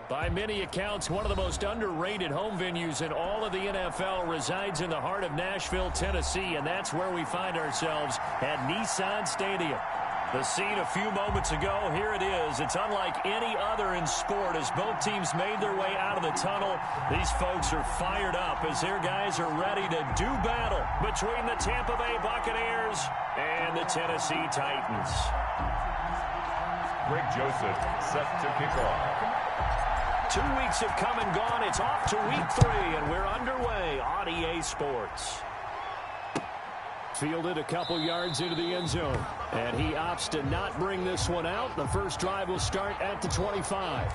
By many accounts, one of the most underrated home venues in all of the NFL resides in the heart of Nashville, Tennessee, and that's where we find ourselves at Nissan Stadium. The scene a few moments ago, here it is. It's unlike any other in sport as both teams made their way out of the tunnel. These folks are fired up as their guys are ready to do battle between the Tampa Bay Buccaneers and the Tennessee Titans. Greg Joseph set to kick off. 2 weeks have come and gone. It's off to week 3, and we're underway on EA Sports. Fielded a couple yards into the end zone, and he opts to not bring this one out. The first drive will start at the 25.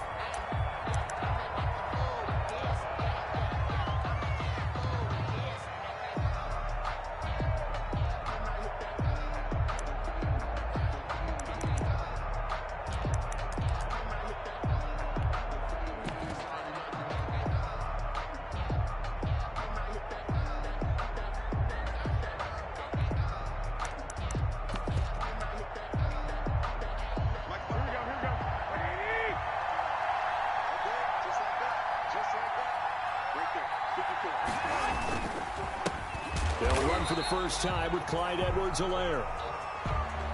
They'll run for the first time with Clyde Edwards-Helaire.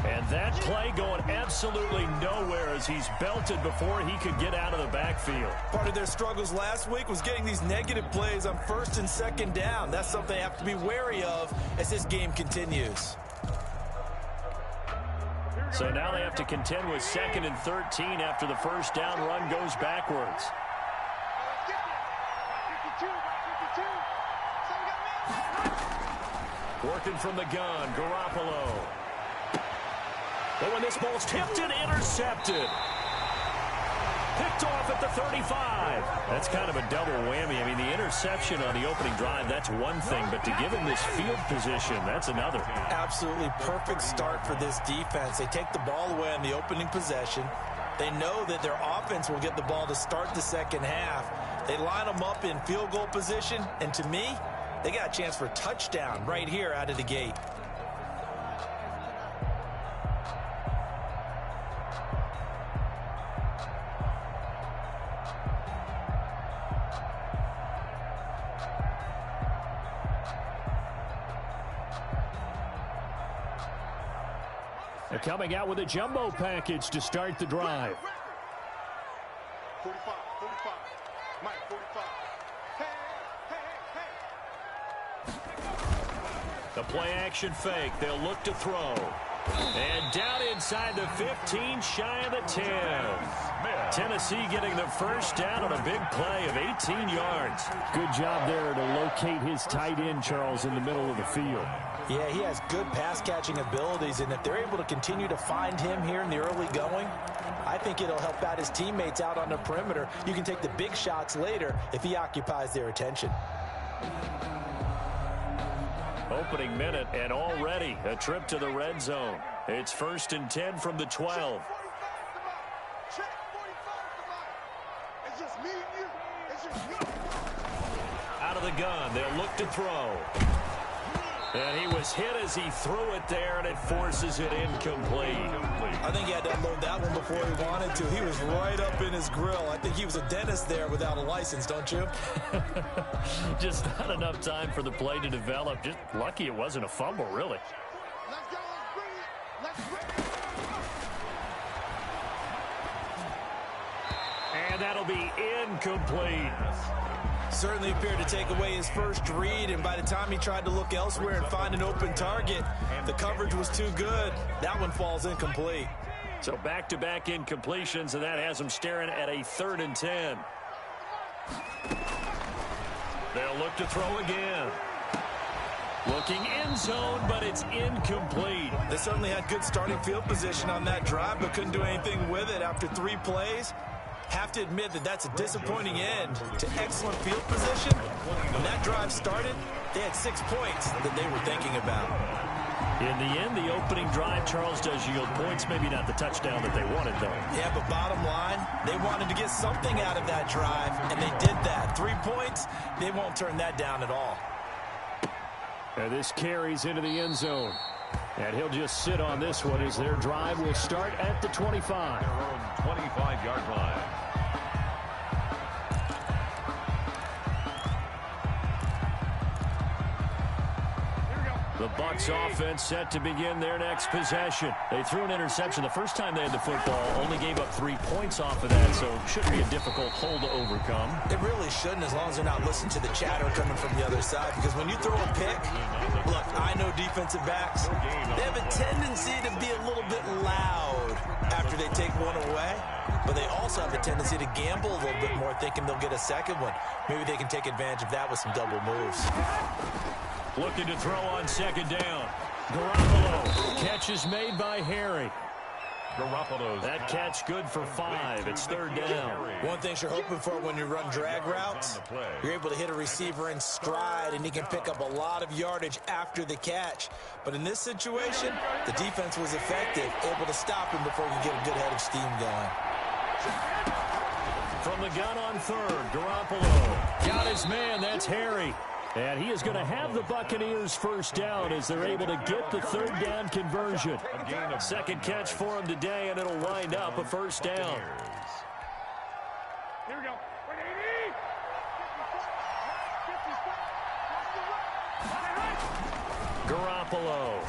And that play going absolutely nowhere as he's belted before he could get out of the backfield. Part of their struggles last week was getting these negative plays on first and second down. That's something they have to be wary of as this game continues. So now they have to contend with 2nd and 13 after the first down run goes backwards. Working from the gun, Garoppolo. But when this ball's tipped and intercepted. Picked off at the 35. That's kind of a double whammy. I mean, the interception on the opening drive, that's one thing. But to give him this field position, that's another. Absolutely perfect start for this defense. They take the ball away on the opening possession. They know that their offense will get the ball to start the second half. They line them up in field goal position. And to me, they got a chance for a touchdown right here out of the gate. They're coming out with a jumbo package to start the drive. 45, 45, Mike, 45. The play action fake. They'll look to throw. And down inside the 15, shy of the 10. Tennessee getting the first down on a big play of 18 yards. Good job there to locate his tight end, Charles, in the middle of the field. Yeah, he has good pass-catching abilities, and if they're able to continue to find him here in the early going, I think it'll help out his teammates out on the perimeter. You can take the big shots later if he occupies their attention. Opening minute, and already a trip to the red zone. It's 1st and 10 from the 12. Out of the gun, they'll look to throw. And he was hit as he threw it there, and it forces it incomplete. I think he had to unload that one before he wanted to. He was right up in his grill. I think he was a dentist there without a license, don't you? Just not enough time for the play to develop. Just lucky it wasn't a fumble, really. Let's go, let's bring it. And that'll be incomplete. Certainly appeared to take away his first read, and by the time he tried to look elsewhere and find an open target, the coverage was too good. That one falls incomplete. So back-to-back incompletions, and that has him staring at a 3rd and 10. They'll look to throw again. Looking end zone, but it's incomplete. They certainly had good starting field position on that drive, but couldn't do anything with it after 3 plays. Have to admit that that's a disappointing end to excellent field position. When that drive started, they had 6 points that they were thinking about. In the end, the opening drive, Charles, does yield points. Maybe not the touchdown that they wanted, though. Yeah, but bottom line, they wanted to get something out of that drive, and they did that. 3 points, they won't turn that down at all. And this carries into the end zone. And he'll just sit on this one as their drive will start at the 25. Their own 25-yard line. The Bucs offense set to begin their next possession. They threw an interception the first time they had the football, only gave up 3 points off of that, so shouldn't be a difficult hole to overcome. It really shouldn't, as long as they're not listening to the chatter coming from the other side, because when you throw a pick, look, I know defensive backs, they have a tendency to be a little bit loud after they take one away, but they also have a tendency to gamble a little bit more, thinking they'll get a second one. Maybe they can take advantage of that with some double moves. Looking to throw on second down. Garoppolo. Catch is made by Harry. That catch good for 5. It's third down. One thing you're hoping for when you run drag routes, you're able to hit a receiver in stride, and he can pick up a lot of yardage after the catch. But in this situation, the defense was effective, able to stop him before he could get a good head of steam going. From the gun on third, Garoppolo. Got his man, that's Harry. And he is going to have the Buccaneers first down as they're able to get the third down conversion. Second catch for him today, and it'll wind up a first down. Here we go. Garoppolo.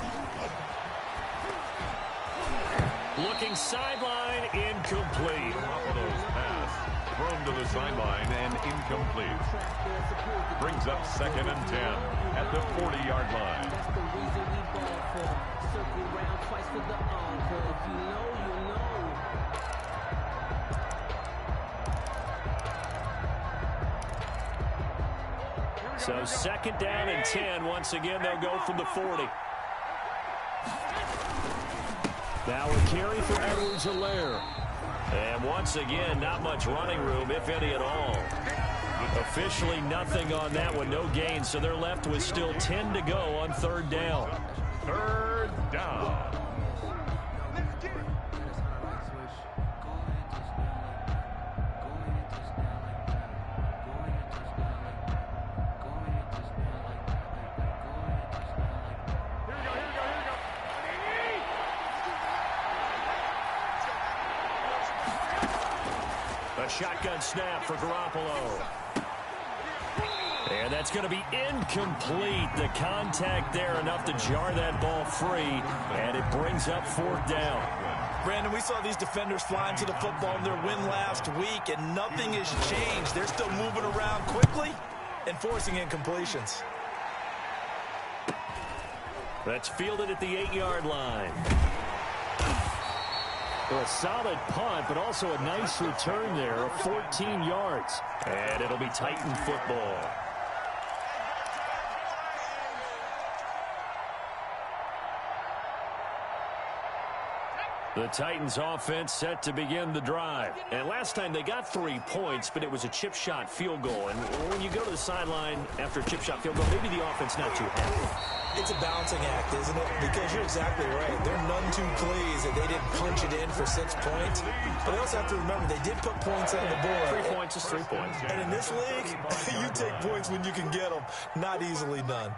Looking sideline, incomplete. Garoppolo's pass thrown to the sideline and incomplete. Brings up 2nd and 10 at the 40-yard line. That's the reason we ball for. Circle round twice for the encore. If you know, you know. So second down and 10. Once again, they'll go from the 40. Now a carry for Edwards-Helaire. And once again, not much running room, if any at all. Officially nothing on that one, no gain, so they're left with still 10 to go on third down. Third down. A shotgun snap for Garoppolo. And that's going to be incomplete. The contact there enough to jar that ball free, and it brings up fourth down. Brandon, we saw these defenders flying to the football in their win last week, and nothing has changed. They're still moving around quickly and forcing incompletions. That's fielded at the 8-yard line. A solid punt, but also a nice return there of 14 yards. And it'll be Titan football. The Titans offense set to begin the drive. And last time they got 3 points, but it was a chip shot field goal. And when you go to the sideline after a chip shot field goal, maybe the offense not too happy. It's a balancing act, isn't it? Because you're exactly right. They're none too pleased that they didn't punch it in for 6 points. But they also have to remember they did put points on the board. 3 points is 3 points. And in this league, you take points when you can get them. Not easily done.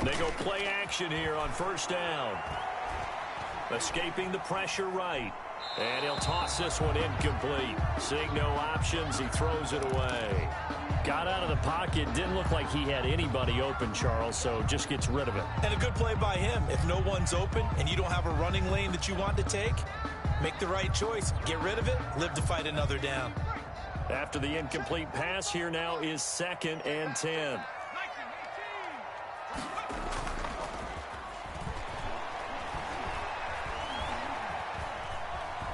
They go play action here on first down. Escaping the pressure right. And he'll toss this one incomplete. Seeing no options, he throws it away. Got out of the pocket. Didn't look like he had anybody open, Charles, so just gets rid of it. And a good play by him. If no one's open and you don't have a running lane that you want to take, make the right choice. Get rid of it. Live to fight another down. After the incomplete pass, here now is 2nd and 10.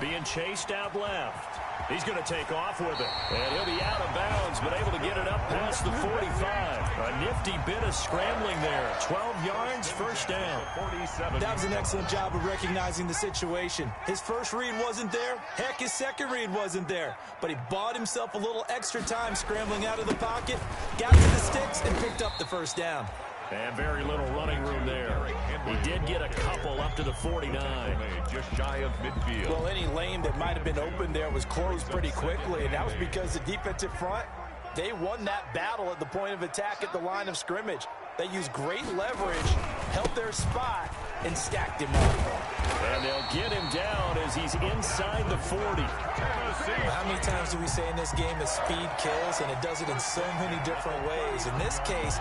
Being chased out left. He's going to take off with it. And he'll be out of bounds, but able to get it up past the 45. A nifty bit of scrambling there. 12 yards, first down. 47. That was an excellent job of recognizing the situation. His first read wasn't there. Heck, his second read wasn't there. But he bought himself a little extra time scrambling out of the pocket, got to the sticks, and picked up the first down. And very little running room there. He did get a couple up to the 49. Just shy of midfield. Well, any lane that might have been open there was closed pretty quickly, and that was because the defensive front, they won that battle at the point of attack at the line of scrimmage. They used great leverage, held their spot, and stacked him up. And they'll get him down as he's inside the 40. Tennessee. How many times do we say in this game that speed kills, and it does it in so many different ways? In this case,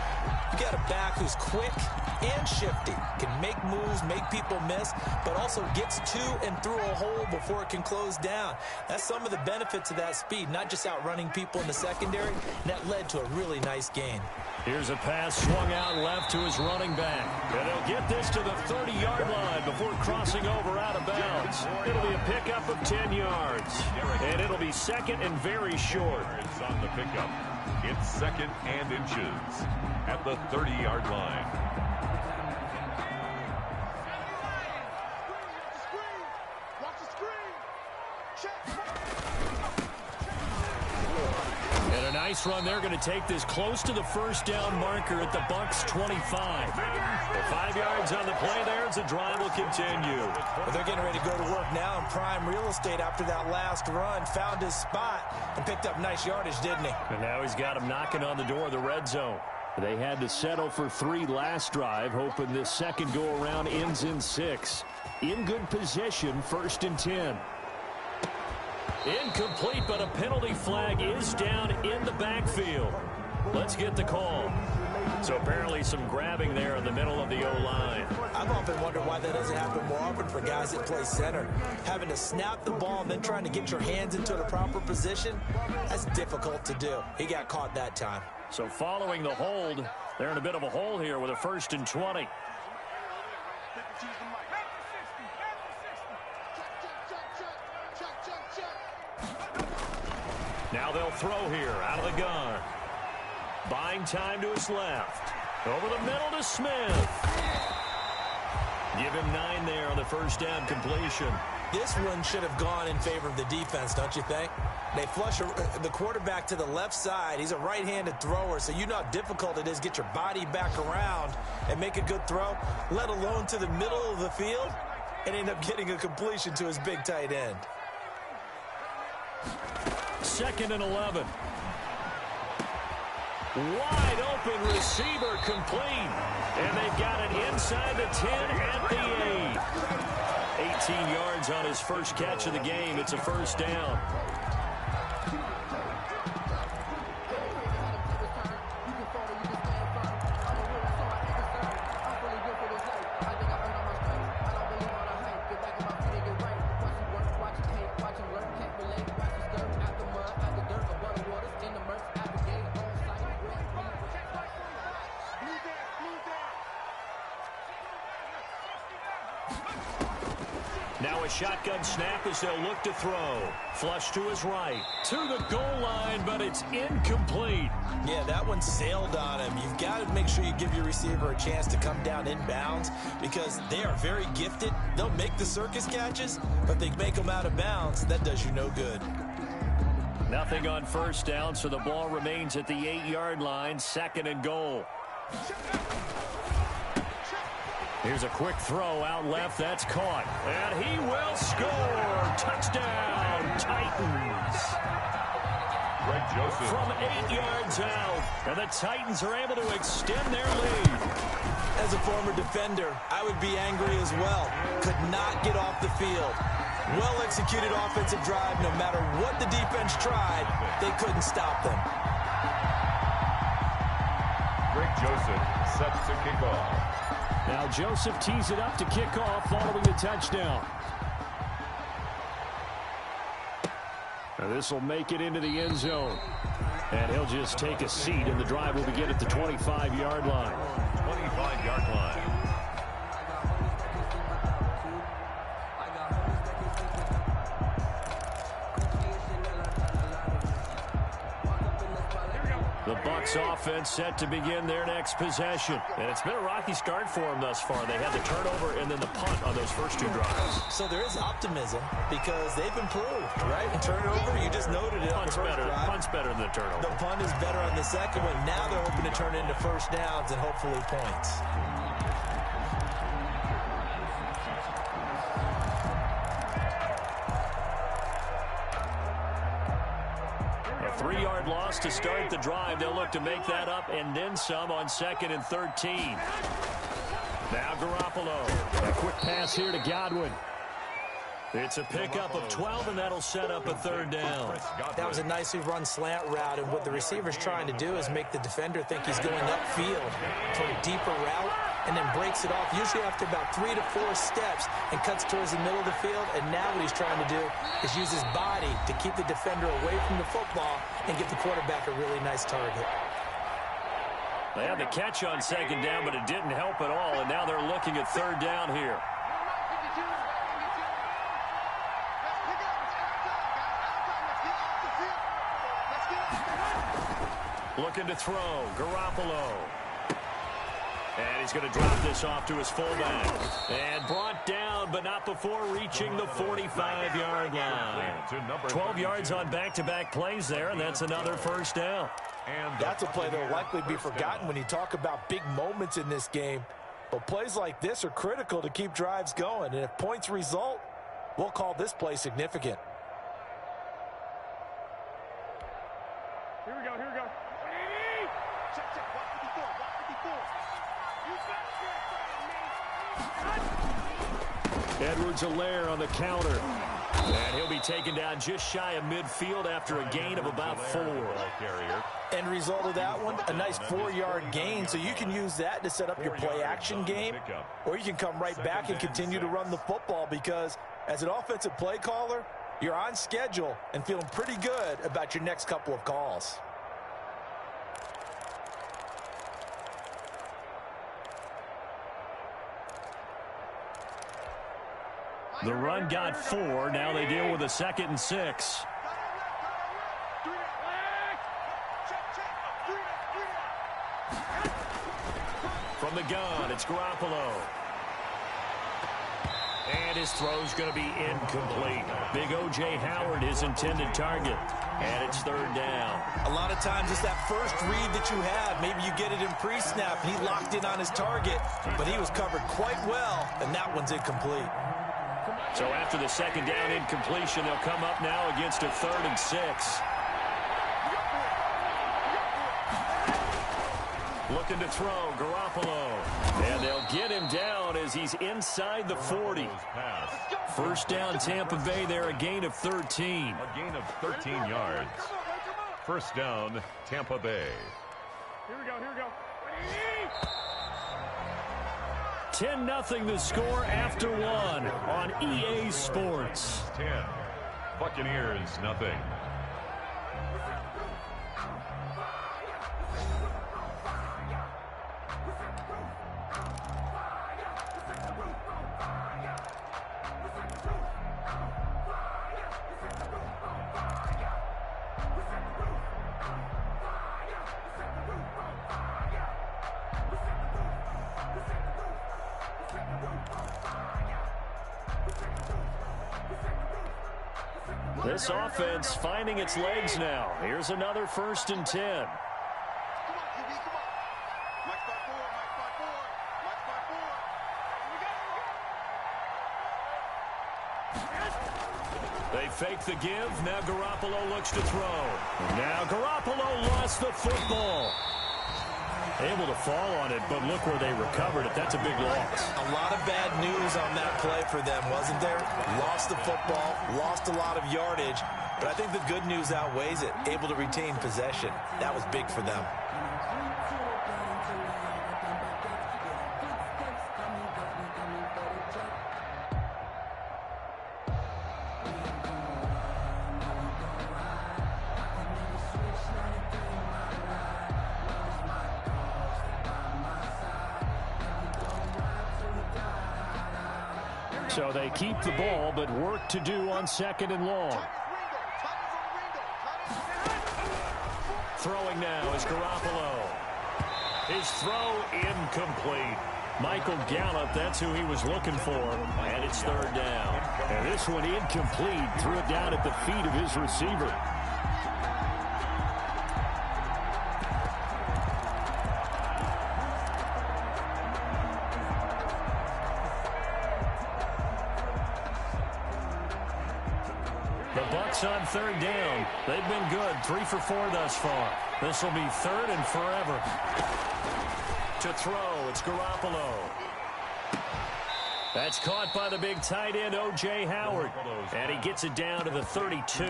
you got a back who's quick and shifty, can make moves, make people miss, but also gets to and through a hole before it can close down. That's some of the benefits of that speed, not just outrunning people in the secondary, and that led to a really nice gain. Here's a pass swung out left to his running back. And they'll get this to the 30-yard line before crossing over out of bounds. It'll be a pickup of 10 yards. And it'll be second and very short. It's on the pickup. It's second and inches at the 30-yard line. Watch the screen. Check. And a nice run. They're going to take this close to the first down marker at the Bucs 25. The 5 yards on the play there as the drive will continue. Well, they're getting ready to go to work now in prime real estate after that last run. Found his spot and picked up nice yardage, didn't he? And now he's got him knocking on the door of the red zone. They had to settle for 3 last drive, hoping this second go-around ends in 6. In good position, 1st and 10. Incomplete, but a penalty flag is down in the backfield. Let's get the call. So apparently some grabbing there in the middle of the O-line. I've often wondered why that doesn't happen more often for guys that play center. Having to snap the ball and then trying to get your hands into the proper position, that's difficult to do. He got caught that time. So following the hold, they're in a bit of a hole here with a 1st and 20. Now they'll throw here out of the gun. Buying time to his left. Over the middle to Smith. Give him 9 there on the first down completion. This one should have gone in favor of the defense, don't you think? They flush the quarterback to the left side. He's a right-handed thrower, so you know how difficult it is to get your body back around and make a good throw, let alone to the middle of the field, and end up getting a completion to his big tight end. 2nd and 11. Wide open receiver complete. And they've got it inside the 10 at the 8. 18 yards on his first catch of the game. It's a first down. Now a shotgun snap as they'll look to throw. Flush to his right. To the goal line, but it's incomplete. Yeah, that one sailed on him. You've got to make sure you give your receiver a chance to come down inbounds because they are very gifted. They'll make the circus catches, but they make them out of bounds. That does you no good. Nothing on first down, so the ball remains at the 8-yard line. 2nd and goal. Here's a quick throw out left. That's caught. And he will score. Touchdown, Titans. Greg Joseph. From 8 yards out. And the Titans are able to extend their lead. As a former defender, I would be angry as well. Could not get off the field. Well-executed offensive drive. No matter what the defense tried, they couldn't stop them. Greg Joseph sets to kick off. Now Joseph tees it up to kick off following the touchdown. Now this will make it into the end zone. And he'll just take a seat, and the drive will begin at the 25-yard line. 25-yard line. The Bucs offense set to begin their next possession. And it's been a rocky start for them thus far. They had the turnover and then the punt on those first 2 drives. So there is optimism because they've improved, right? And turnover, you just noted it on the first drive. Punt's better than the turnover. The punt is better on the second one. Now they're hoping to turn into first downs and hopefully points. A 3-yard loss to start the drive. They'll look to make that up and then some on 2nd and 13. Now Garoppolo. A quick pass here to Godwin. It's a pickup of 12, and that'll set up a third down. That was a nicely run slant route, and what the receiver's trying to do is make the defender think he's going upfield for a deeper route, and then breaks it off, usually after about 3 to 4 steps, and cuts towards the middle of the field. And now what he's trying to do is use his body to keep the defender away from the football and give the quarterback a really nice target. They had the catch on second down, but it didn't help at all, and now they're looking at third down here. Looking to throw, Garoppolo. And he's going to drop this off to his fullback. And brought down, but not before reaching the 45-yard line. 12 yards on back-to-back plays there, and that's another first down. And that's a play that will likely be forgotten when you talk about big moments in this game. But plays like this are critical to keep drives going. And if points result, we'll call this play significant. Here we go, here we go. Check, check, watch 54, watch 54. Edwards-Helaire on the counter. And he'll be taken down just shy of midfield after a gain of about 4. End result of that one, a nice 4-yard gain, so you can use that to set up your play-action game, or you can come right back and continue to run the football, because as an offensive play caller, you're on schedule and feeling pretty good about your next couple of calls. The run got 4. Now they deal with a 2nd and 6. From the gun, it's Garoppolo. And his throw's going to be incomplete. Big O.J. Howard, his intended target. And it's third down. A lot of times it's that first read that you have. Maybe you get it in pre-snap. He locked in on his target, but he was covered quite well, and that one's incomplete. So after the second down incompletion, they'll come up now against a 3rd and 6. Looking to throw, Garoppolo. And they'll get him down as he's inside the 40. First down, Tampa Bay there, a gain of 13. A gain of 13 yards. First down, Tampa Bay. Here we go, here we go. 10-0 the score after 1 on EA Sports. 10. Buccaneers, nothing. This offense finding its legs now. Here's another 1st and 10. Come on, QB, come on. Mike 5-4, Mike 5-4, Mike 5-4. They fake the give. Now Garoppolo looks to throw. Now Garoppolo lost the football. Able to fall on it, but look where they recovered it. That's a big loss. A lot of bad news on that play for them, wasn't there? Lost the football, lost a lot of yardage, but I think the good news outweighs it. Able to retain possession. That was big for them. So they keep the ball, but work to do on 2nd and long. Throwing now is Garoppolo. His throw incomplete. Michael Gallup, that's who he was looking for. And it's third down. And this one incomplete. Threw it down at the feet of his receiver. On third down. They've been good. 3 for 4 thus far. This will be 3rd and forever. To throw, it's Garoppolo. That's caught by the big tight end, O.J. Howard. And he gets it down to the 32.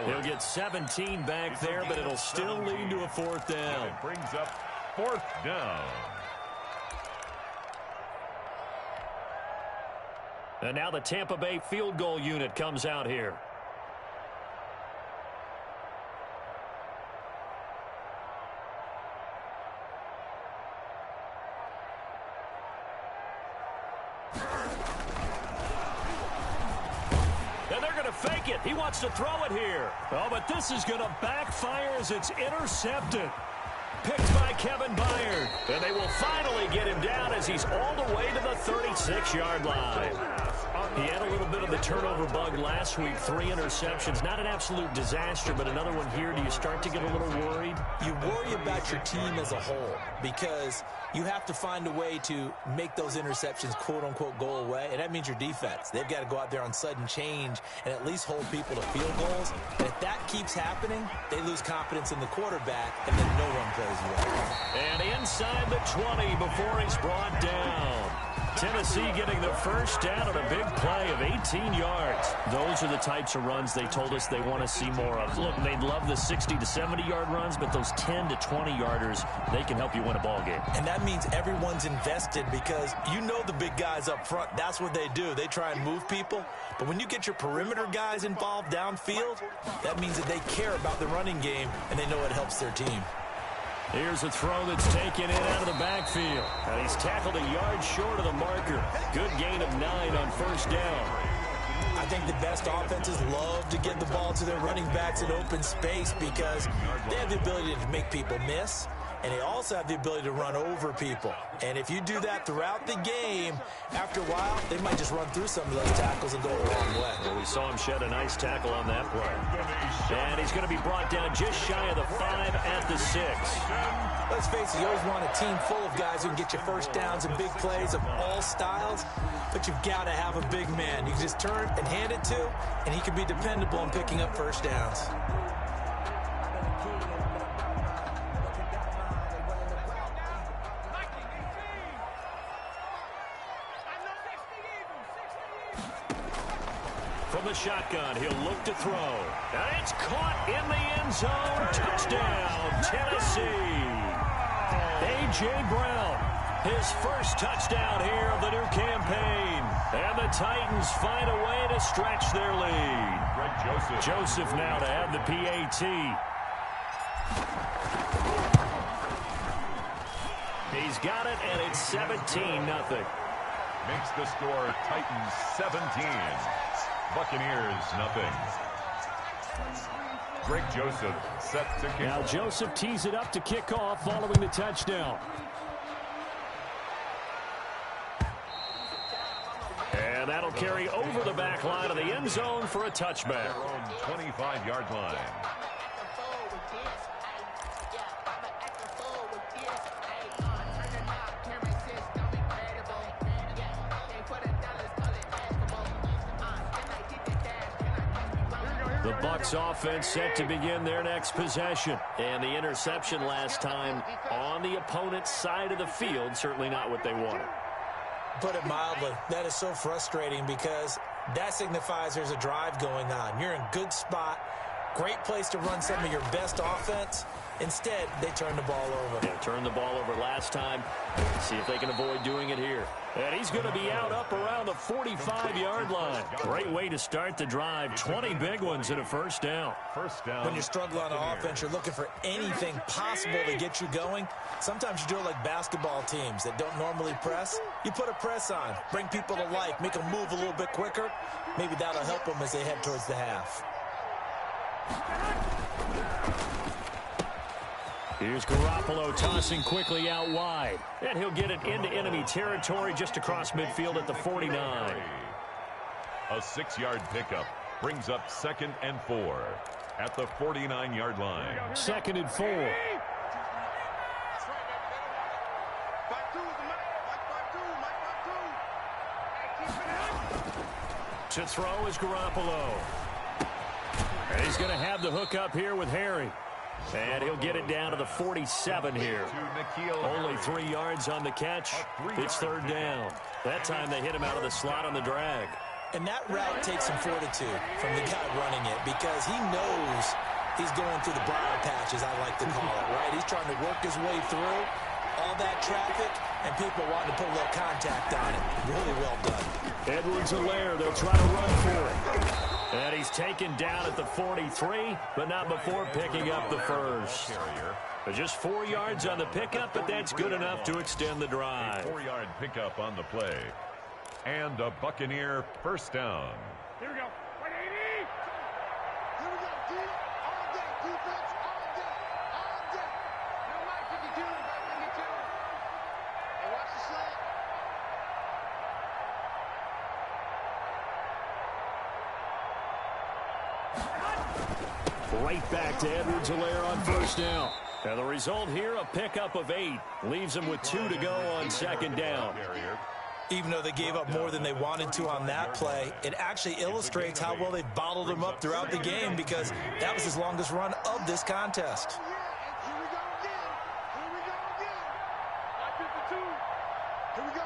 He'll get 17 back there, but it'll still lead to a fourth down. It brings up fourth down. And now the Tampa Bay field goal unit comes out here. And they're going to fake it. He wants to throw it here. Oh, but this is going to backfire as it's intercepted. Picked by Kevin Byard. And they will finally get him down as he's all the way to the 36-yard line. He had a little bit of the turnover bug last week. 3 interceptions. Not an absolute disaster, but another one here. Do you start to get a little worried? You worry about your team as a whole because you have to find a way to make those interceptions, quote-unquote, go away, and that means your defense. They've got to go out there on sudden change and at least hold people to field goals. And if that keeps happening, they lose confidence in the quarterback, and then no one plays well. And inside the 20 before he's brought down. Tennessee getting the first down on a big play of 18 yards. Those are the types of runs they told us they want to see more of. Look, they'd love the 60 to 70-yard runs, but those 10 to 20-yarders, they can help you win a ball game. And that means everyone's invested because you know the big guys up front. That's what they do. They try and move people. But when you get your perimeter guys involved downfield, that means that they care about the running game, and they know it helps their team. Here's a throw that's taken in out of the backfield. And he's tackled a yard short of the marker. Good gain of 9 on first down. I think the best offenses love to get the ball to their running backs in open space because they have the ability to make people miss, and they also have the ability to run over people. And if you do that throughout the game, after a while, they might just run through some of those tackles and go the wrong way. Well, we saw him shed a nice tackle on that play. And he's going to be brought down just shy of the 5 at the 6. Let's face it, you always want a team full of guys who can get you first downs and big plays of all styles, but you've got to have a big man you can just turn and hand it to, and he can be dependable in picking up first downs. From the shotgun, he'll look to throw. And it's caught in the end zone. Touchdown, Tennessee. A.J. Brown, his first touchdown here of the new campaign. And the Titans find a way to stretch their lead. Joseph now to have the PAT. He's got it, and it's 17-0. Makes the score Titans 17. Buccaneers, nothing. Greg Joseph set to kick. Now Joseph tees it up to kick off following the touchdown. And that'll carry over the back line of the end zone for a touchback. 25-yard line. The Bucs offense set to begin their next possession. And the interception last time on the opponent's side of the field, certainly not what they wanted. Put it mildly, that is so frustrating because that signifies there's a drive going on. You're in good spot, great place to run some of your best offense. Instead, they turn the ball over. Yeah, turned the ball over last time. See if they can avoid doing it here. And he's going to be out up around the 45-yard line. Great way to start the drive. 20 big ones and a first down. First down. When you're struggling on offense, you're looking for anything possible to get you going. Sometimes you do it like basketball teams that don't normally press. You put a press on, bring people to life, make them move a little bit quicker. Maybe that'll help them as they head towards the half. Here's Garoppolo tossing quickly out wide. And he'll get it into enemy territory just across midfield at the 49. A 6-yard pickup brings up 2nd and 4 at the 49-yard line. 2nd and 4. To throw is Garoppolo. And he's going to have the hook up here with Harry. And he'll get it down to the 47 here. Only 3 yards on the catch. It's third down. That time they hit him out of the slot on the drag. And that route takes some fortitude from the guy running it because he knows he's going through the briar patch, as I like to call it, right? He's trying to work his way through all that traffic and people wanting to put a little contact on it. Really well done. Edwards-Helaire, they'll try to run for it. And he's taken down at the 43, but not before picking up the first. Just 4 yards on the pickup, but that's good enough to extend the drive. A 4-yard pickup on the play. And a Buccaneer first down. Here we go. 180. Here we go. D. All day. Defense. All day. All day. No, Mike 52. Mike 52. Hey, watch the slant. Right back to Edwards-Helaire on first down. And the result here, a pickup of 8. Leaves him with 2 to go on second down. Even though they gave up more than they wanted to on that play, it actually illustrates how well they've bottled him up throughout the game because that was his longest run of this contest. Here we go again. Here we go again. 52. Here we go.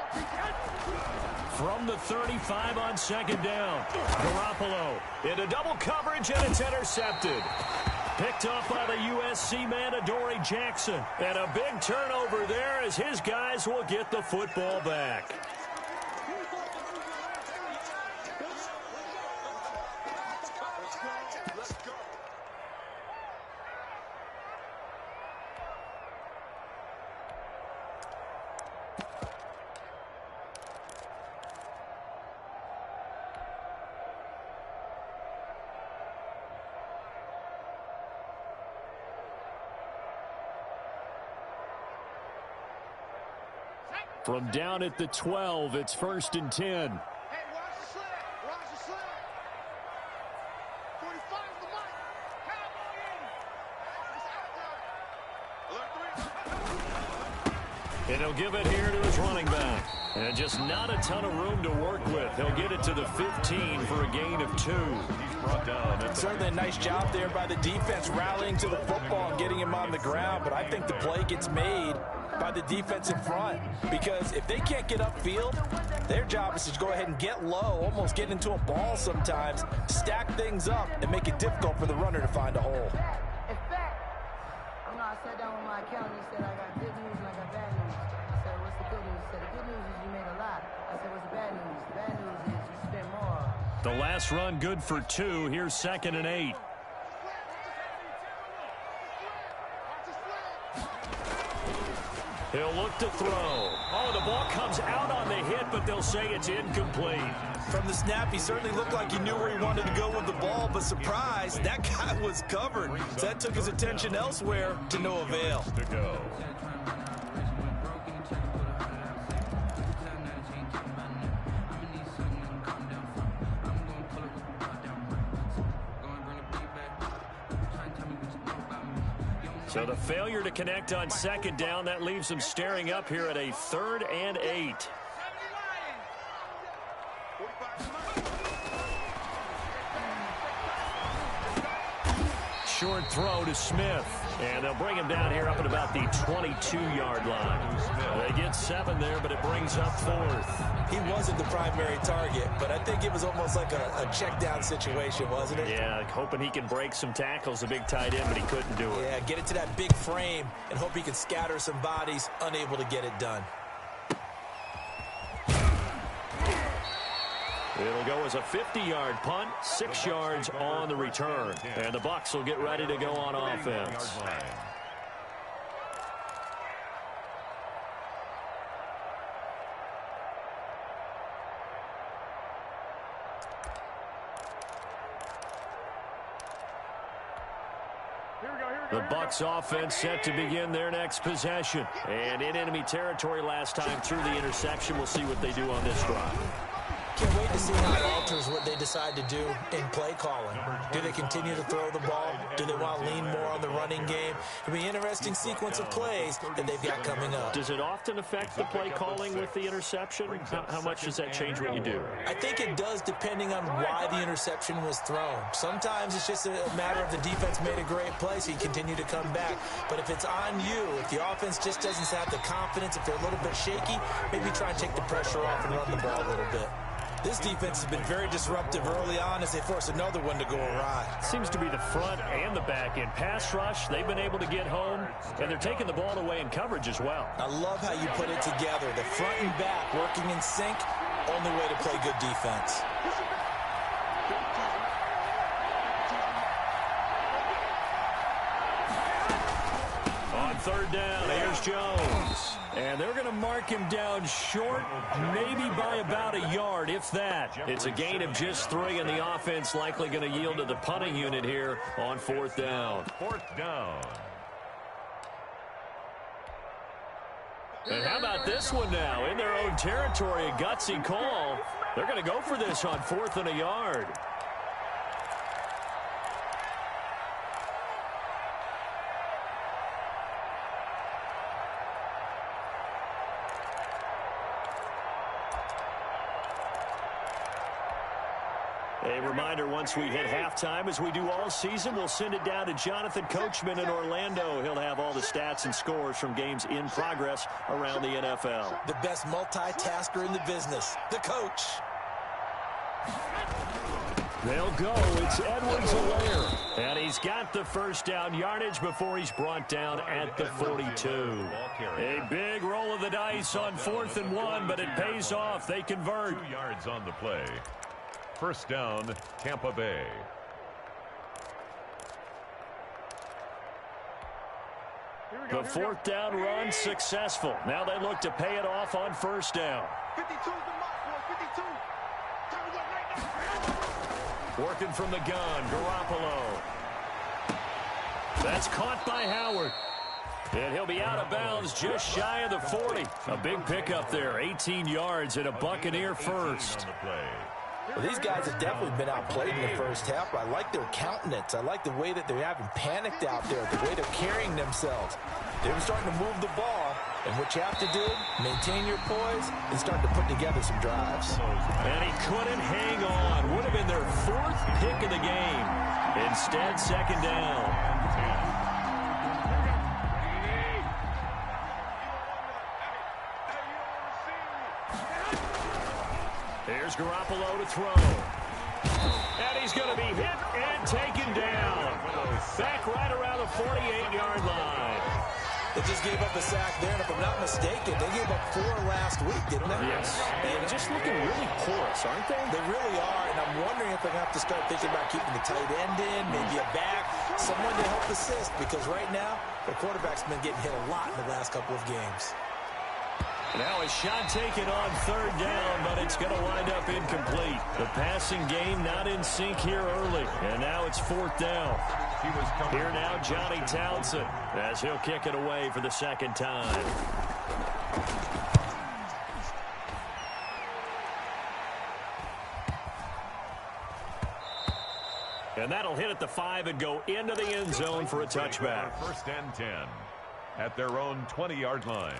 From the 35 on second down. Garoppolo into double coverage, and it's intercepted. Picked off by the USC man, Adoree Jackson. And a big turnover there as his guys will get the football back. From down at the 12, it's 1st and 10. Hey, watch the slant. Watch the slant. 45 to the mic. And he'll give it here to his running back. And just not a ton of room to work with. He'll get it to the 15 for a gain of 2. He's brought down. Certainly a nice job there by the defense rallying to the football and getting him on the ground. But I think the play gets made by the defense in front because if they can't get upfield, their job is to go ahead and get low, almost get into a ball sometimes, stack things up, and make it difficult for the runner to find a hole. I sat down with my accountant. He said, I got good news and I got bad news. I said, what's the good news? He said, the good news is you made a lot. I said, what's the bad news? The bad news is you spent more. The last run good for 2. Here's 2nd and 8. He'll look to throw. Oh, the ball comes out on the hit, but they'll say it's incomplete. From the snap, he certainly looked like he knew where he wanted to go with the ball, but surprise, that guy was covered. So that took his attention elsewhere to no avail. To go. So the failure to connect on second down, that leaves them staring up here at a 3rd and 8. Short throw to Smith. And they'll bring him down here up at about the 22-yard line. They get 7 there, but it brings up 4th. He wasn't the primary target, but I think it was almost like a check down situation, wasn't it? Yeah, hoping he can break some tackles, a big tight end, but he couldn't do it. Yeah, get it to that big frame and hope he can scatter some bodies, unable to get it done. It'll go as a 50-yard punt, 6 yards on the return. And the Bucs will get ready to go on offense. The Bucs offense set to begin their next possession. And in enemy territory last time through the interception. We'll see what they do on this drive. can't wait to see how it alters what they decide to do in play calling. Do they continue to throw the ball? Do they want to lean more on the running game? It'll be an interesting sequence of plays that they've got coming up. Does it often affect the play calling with the interception? How much does that change what you do? I think it does depending on why the interception was thrown. Sometimes it's just a matter of the defense made a great play, so you continue to come back. But if it's on you, if the offense just doesn't have the confidence, if they're a little bit shaky, maybe try and take the pressure off and run the ball a little bit. This defense has been very disruptive early on as they force another one to go awry. Seems to be the front and the back end. Pass rush, they've been able to get home, and they're taking the ball away in coverage as well. I love how you put it together. The front and back working in sync, only way to play good defense. On third down, here's Jones. And they're going to mark him down short, maybe by about a yard, if that. It's a gain of just 3, and the offense likely going to yield to the punting unit here on fourth down. Fourth down. And how about this one now? In their own territory, a gutsy call. They're going to go for this on 4th and a yard. A reminder, once we hit halftime, as we do all season, we'll send it down to Jonathan Coachman in Orlando. He'll have all the stats and scores from games in progress around the NFL. The best multitasker in the business, the coach. They'll go. It's Edwards-Helaire. And he's got the first down yardage before he's brought down at the 42. A big roll of the dice on 4th and 1, but it pays off. They convert. 2 yards on the play. First down, Tampa Bay. The 4th down run successful. Now they look to pay it off on first down. 52's the mark, boy. 52. Time to go right now. Working from the gun, Garoppolo. That's caught by Howard. And he'll be out of bounds just shy of the 40. A big pickup there, 18 yards and a Buccaneer first. Well, these guys have definitely been outplayed in the first half, but I like their countenance. I like the way that they're having panicked out there, the way they're carrying themselves. They're starting to move the ball, and what you have to do, maintain your poise and start to put together some drives. And he couldn't hang on. Would have been their 4th pick of the game. Instead, second down. Here's Garoppolo to throw. And he's going to be hit and taken down. Back right around the 48-yard line. They just gave up a sack there, and if I'm not mistaken, they gave up 4 last week, didn't they? Yes. They're just looking really porous, aren't they? They really are, and I'm wondering if they're going to have to start thinking about keeping the tight end in, maybe a back, someone to help assist, because right now, the quarterback's been getting hit a lot in the last couple of games. Now a shot taken on third down, but it's going to wind up incomplete. The passing game not in sync here early, and now it's 4th down. Here now, Johnny Townsend, as he'll kick it away for the second time. And that'll hit at the 5 and go into the end zone for a touchback. First and 10 at their own 20-yard line.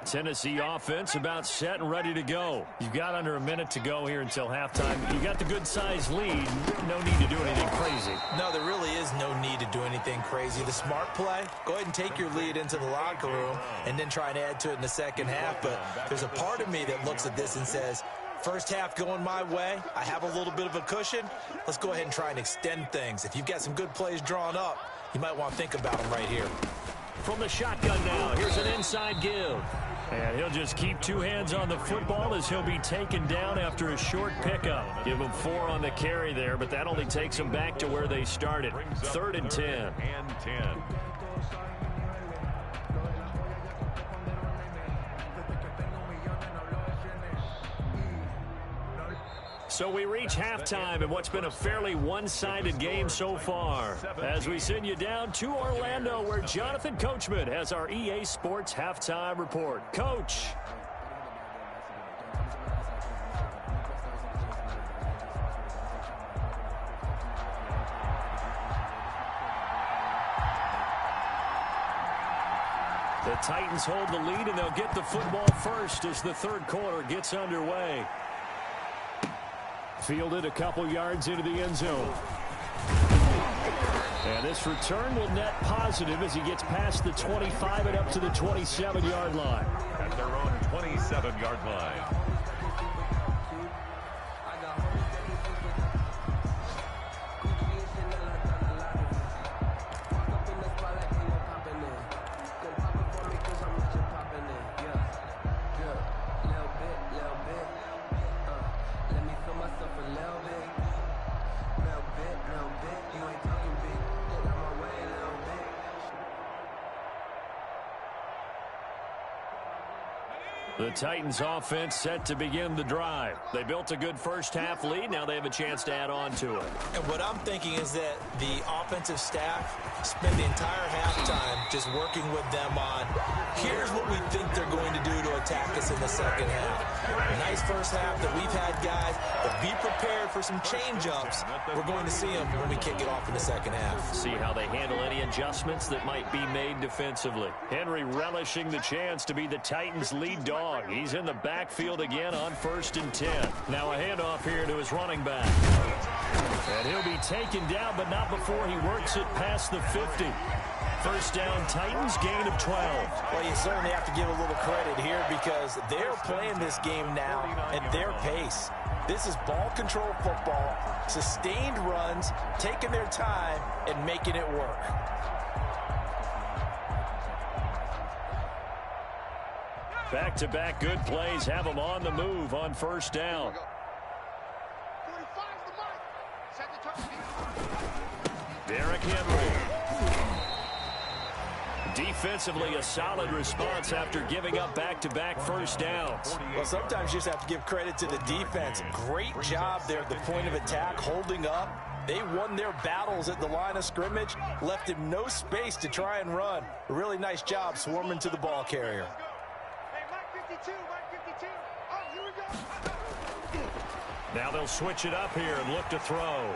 Tennessee offense about set and ready to go. You've got under a minute to go here until halftime. You got the good-sized lead. No need to do anything crazy. No, there really is no need to do anything crazy. The smart play, go ahead and take your lead into the locker room and then try and add to it in the second half. But there's a part of me that looks at this and says, first half going my way, I have a little bit of a cushion. Let's go ahead and try and extend things. If you've got some good plays drawn up, you might want to think about them right here. From the shotgun now, here's an inside give. And he'll just keep 2 hands on the football as he'll be taken down after a short pickup. Give him 4 on the carry there, but that only takes them back to where they started. 3rd and 10. And 10. So we reach halftime in what's been a fairly one-sided game so far. As we send you down to Orlando, where Jonathan Coachman has our EA Sports halftime report. Coach. The Titans hold the lead, and they'll get the football first as the third quarter gets underway. Fielded a couple yards into the end zone. And this return will net positive as he gets past the 25 and up to the 27-yard line. At their own 27-yard line. The Titans offense set to begin the drive. They built a good first half lead. Now they have a chance to add on to it. And what I'm thinking is that the offensive staff spend the entire halftime just working with them on, here's what we think they're going to do to attack us in the second half. Nice first half that we've had, guys, but be prepared for some change-ups. We're going to see them when we kick it off in the second half. See how they handle any adjustments that might be made defensively. Henry relishing the chance to be the Titans' lead dog. He's in the backfield again on 1st and 10. Now a handoff here to his running back. And he'll be taken down, but not before he works it past the 50. First down, Titans, gain of 12. Well, you certainly have to give a little credit here because they're playing this game now at their pace. This is ball control football, sustained runs, taking their time, and making it work. Back-to-back good plays have them on the move on first down. 45 the mark. Set the target. Derrick Henry. Defensively, a solid response after giving up back-to-back first downs. Well, sometimes you just have to give credit to the defense. Great job there at the point of attack, holding up. They won their battles at the line of scrimmage, left him no space to try and run. A really nice job swarming to the ball carrier. Now they'll switch it up here and look to throw.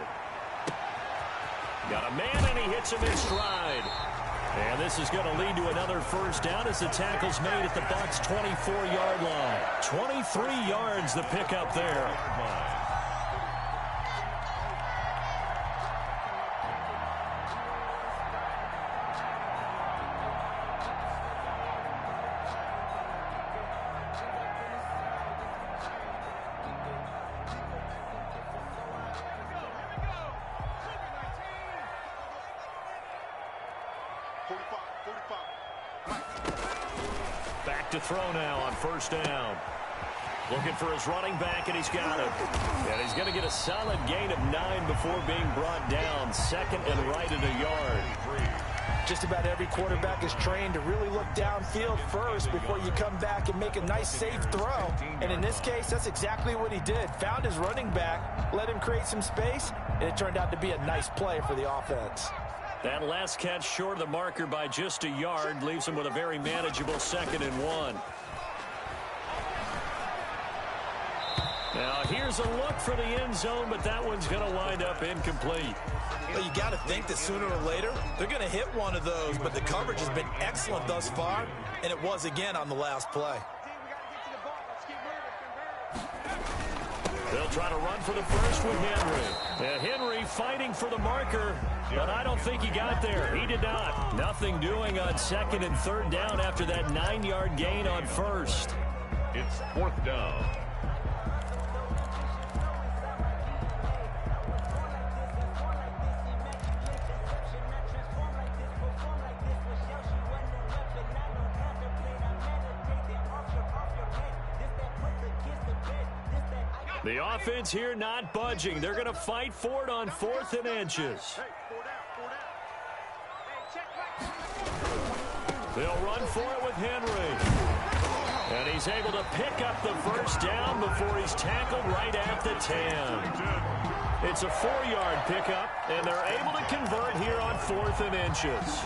Got a man, and he hits him in stride. And this is going to lead to another first down as the tackle's made at the Bucs' 24-yard line. 23 yards the pickup there. Back to throw now on first down. Looking for his running back, and he's got it. And he's going to get a solid gain of 9 before being brought down. Second and right at a yard. Just about every quarterback is trained to really look downfield first before you come back and make a nice, safe throw. And in this case, that's exactly what he did. Found his running back, let him create some space, and it turned out to be a nice play for the offense. That last catch short of the marker by just a yard leaves him with a very manageable 2nd and 1. Now here's a look for the end zone, but that one's going to wind up incomplete. Well, you got to think that sooner or later they're going to hit one of those, but the coverage has been excellent thus far, and it was again on the last play. They'll try to run for the first with Henry. And Henry fighting for the marker, but I don't think he got there. He did not. Nothing doing on 2nd and 3rd down after that 9-yard gain on 1st. It's 4th down. The offense here not budging. They're going to fight for it on 4th and inches. They'll run for it with Henry. And he's able to pick up the first down before he's tackled right at the 10. It's a 4-yard pickup, and they're able to convert here on 4th and inches.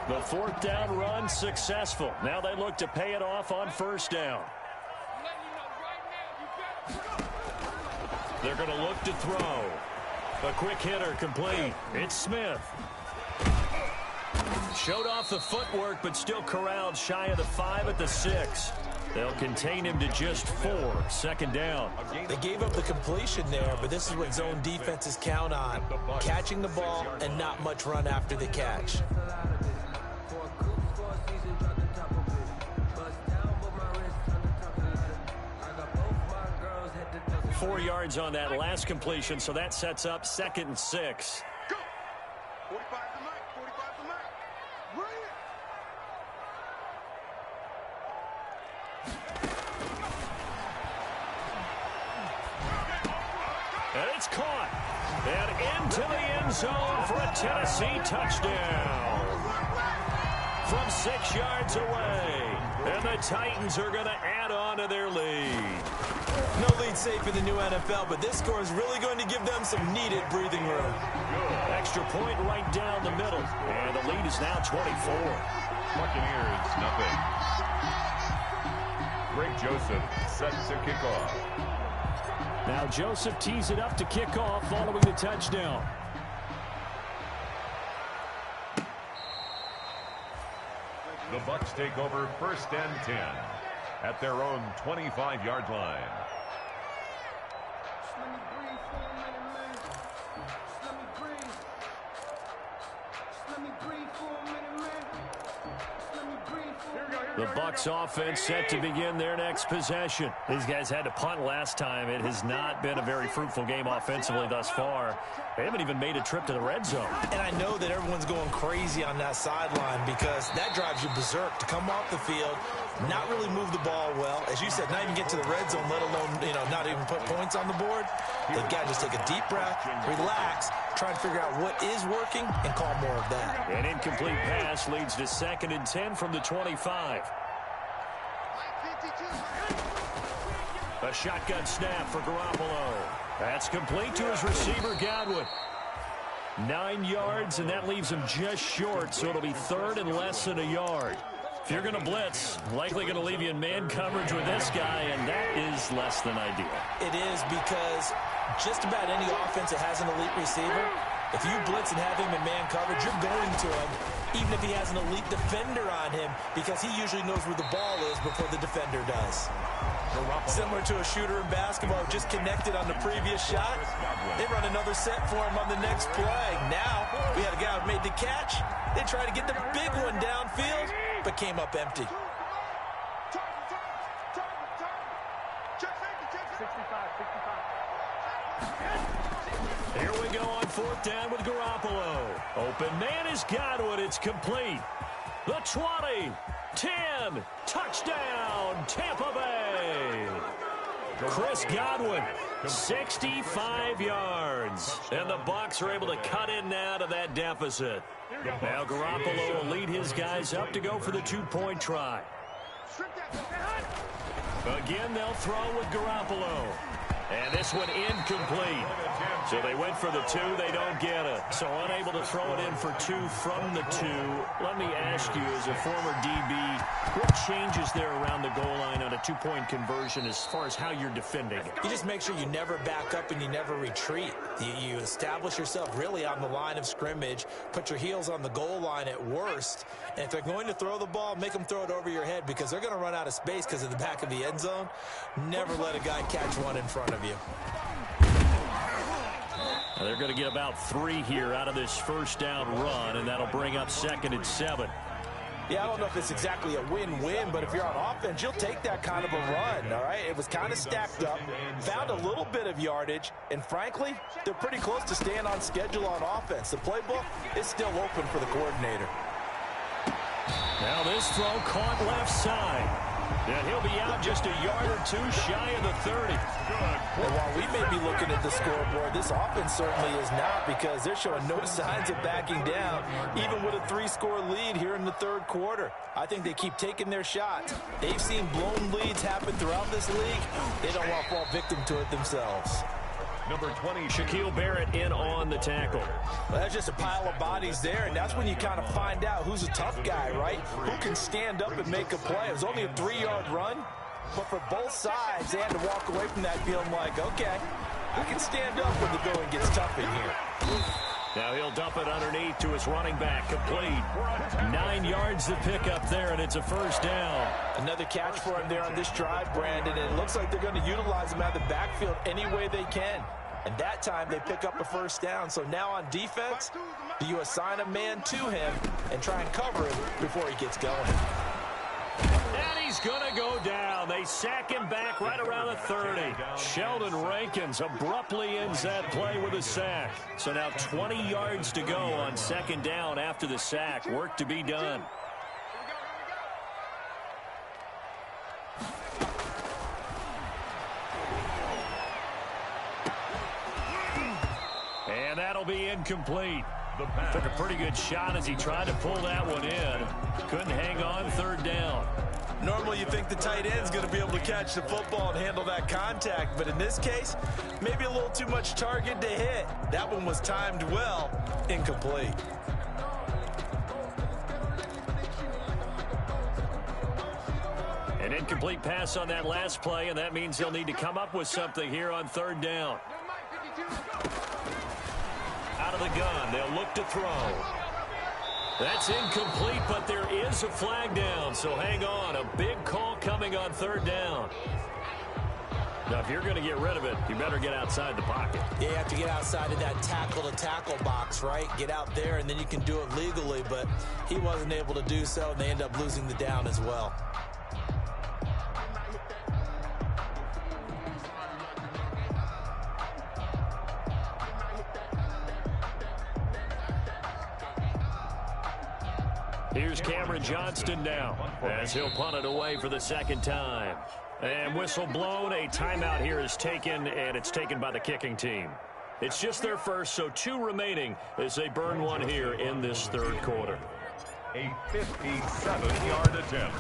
The 4th down run successful. Now they look to pay it off on 1st down. They're going to look to throw. A quick hitter complete. It's Smith. Showed off the footwork, but still corralled shy of the 5 at the 6. They'll contain him to just 4. 2nd down. They gave up the completion there, but this is what zone defenses count on. Catching the ball and not much run after the catch. 4 yards on that last completion, so that sets up 2nd and 6. Go! 45 to Mike, 45 to Mike. Bring it! And it's caught. And into the end zone for a Tennessee touchdown. From 6 yards away. And the Titans are going to add on to their lead. No lead safe in the new NFL, but this score is really going to give them some needed breathing room. Extra point right down the middle. And the lead is now 24. Buccaneers, nothing. Greg Joseph set to kick off. Now Joseph tees it up to kick off following the touchdown. The Bucs take over 1st and 10 at their own 25-yard line. The Bucs offense set to begin their next possession. These guys had to punt last time. It has not been a very fruitful game offensively thus far. They haven't even made a trip to the red zone. And I know that everyone's going crazy on that sideline because that drives you berserk to come off the field, not really move the ball well. As you said, not even get to the red zone, let alone, not even put points on the board. They've got to just take a deep breath, relax, try and figure out what is working, and call more of that. An incomplete pass leads to 2nd and 10 from the 25. A shotgun snap for Garoppolo. That's complete to his receiver, Godwin. 9 yards, and that leaves him just short, so it'll be 3rd and less than a yard. If you're going to blitz, likely going to leave you in man coverage with this guy, and that is less than ideal. It is because just about any offense that has an elite receiver, if you blitz and have him in man coverage, you're going to him, even if he has an elite defender on him, because he usually knows where the ball is before the defender does. Similar to a shooter in basketball, just connected on the previous shot. They run another set for him on the next play. Now, we had a guy who made the catch. They tried to get the big one downfield, but came up empty. Here we go on 4th down with Garoppolo. Open man is Godwin. It's complete. The 20, 10, touchdown, Tampa Bay. Chris Godwin, 65 yards. And the Bucs are able to cut in now to that deficit. Now Garoppolo will lead his guys up to go for the 2-point try. Again, they'll throw with Garoppolo. And this one incomplete. So they went for the 2. They don't get it. So unable to throw it in for 2 from the 2. Let me ask you, as a former DB, what changes there around the goal line on a 2-point conversion as far as how you're defending it? You just make sure you never back up and you never retreat. You establish yourself really on the line of scrimmage, put your heels on the goal line at worst, and if they're going to throw the ball, make them throw it over your head because they're going to run out of space because of the back of the end zone. Never let a guy catch one in front of you. They're going to get about 3 here out of this 1st down run, and that'll bring up 2nd and 7. Yeah, I don't know if it's exactly a win-win, but if you're on offense, you'll take that kind of a run, all right? It was kind of stacked up, found a little bit of yardage, and frankly, they're pretty close to staying on schedule on offense. The playbook is still open for the coordinator. Now this throw caught left side. And he'll be out just a yard or two shy of the 30. Well, while we may be looking at the scoreboard, this offense certainly is not, because they're showing no signs of backing down, even with a 3-score lead here in the third quarter. I think they keep taking their shots. They've seen blown leads happen throughout this league. They don't want to fall victim to it themselves. Number 20, Shaquille Barrett in on the tackle. Well, that's just a pile of bodies there, and that's when you kind of find out who's a tough guy, right? Who can stand up and make a play. It was only a 3-yard run, but for both sides, they had to walk away from that feeling like, okay, I can stand up when the going gets tough in here. Now he'll dump it underneath to his running back, complete. 9 yards to pick up there, and it's a first down. Another catch for him there on this drive, Brandon, and it looks like they're going to utilize him out of the backfield any way they can. And that time they pick up a first down. So now on defense, do you assign a man to him and try and cover him before he gets going? And he's going to go down. They sack him back right around the 30. Sheldon Rankins abruptly ends that play with a sack. So now 20 yards to go on second down after the sack. Work to be done. And that'll be incomplete. Took a pretty good shot as he tried to pull that one in. Couldn't hang on third down. Normally you think the tight end's going to be able to catch the football and handle that contact, but in this case, maybe a little too much target to hit. That one was timed well, incomplete. An incomplete pass on that last play, and that means they'll need to come up with something here on third down. Out of the gun, they'll look to throw. That's incomplete, but there is a flag down, so hang on. A big call coming on third down. Now, if you're going to get rid of it, you better get outside the pocket. Yeah, you have to get outside of that tackle-to-tackle box, right? Get out there, and then you can do it legally, but he wasn't able to do so, and they end up losing the down as well. Here's Cameron Johnston now as he'll punt it away for the second time. And whistle blown, a timeout here is taken, and it's taken by the kicking team. It's just their first, so 2 remaining as they burn one here in this third quarter. a 57-yard attempt.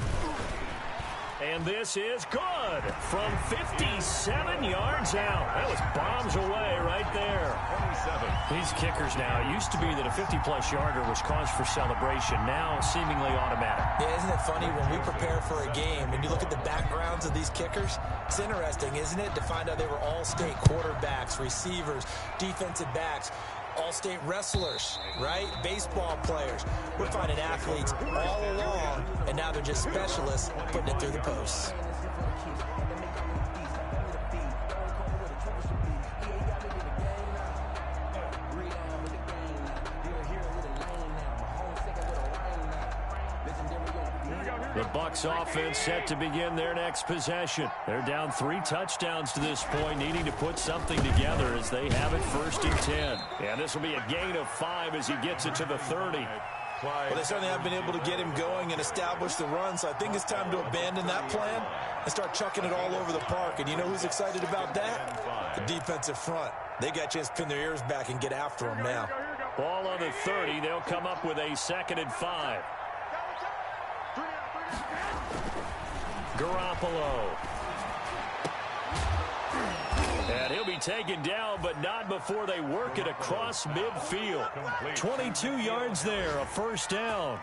And this is good from 57 yards out. That was bombs away right there. 27. These kickers now, it used to be that a 50-plus yarder was cause for celebration. Now seemingly automatic. Yeah, isn't it funny when we prepare for a game and you look at the backgrounds of these kickers? It's interesting, isn't it, to find out they were all-state quarterbacks, receivers, defensive backs, all-state wrestlers, right? Baseball players. We're finding athletes all along, and now they're just specialists putting it through the posts. The Bucs offense set to begin their next possession. They're down 3 touchdowns to this point, needing to put something together as they have it 1st and 10. And this will be a gain of 5 as he gets it to the 30. Well, they certainly have been able to get him going and establish the run, so I think it's time to abandon that plan and start chucking it all over the park. And you know who's excited about that? The defensive front. They got a chance to pin their ears back and get after him now. Ball on the 30. They'll come up with a 2nd and 5. Garoppolo. And he'll be taken down, but not before they work it across midfield. 22 yards there, a 1st down.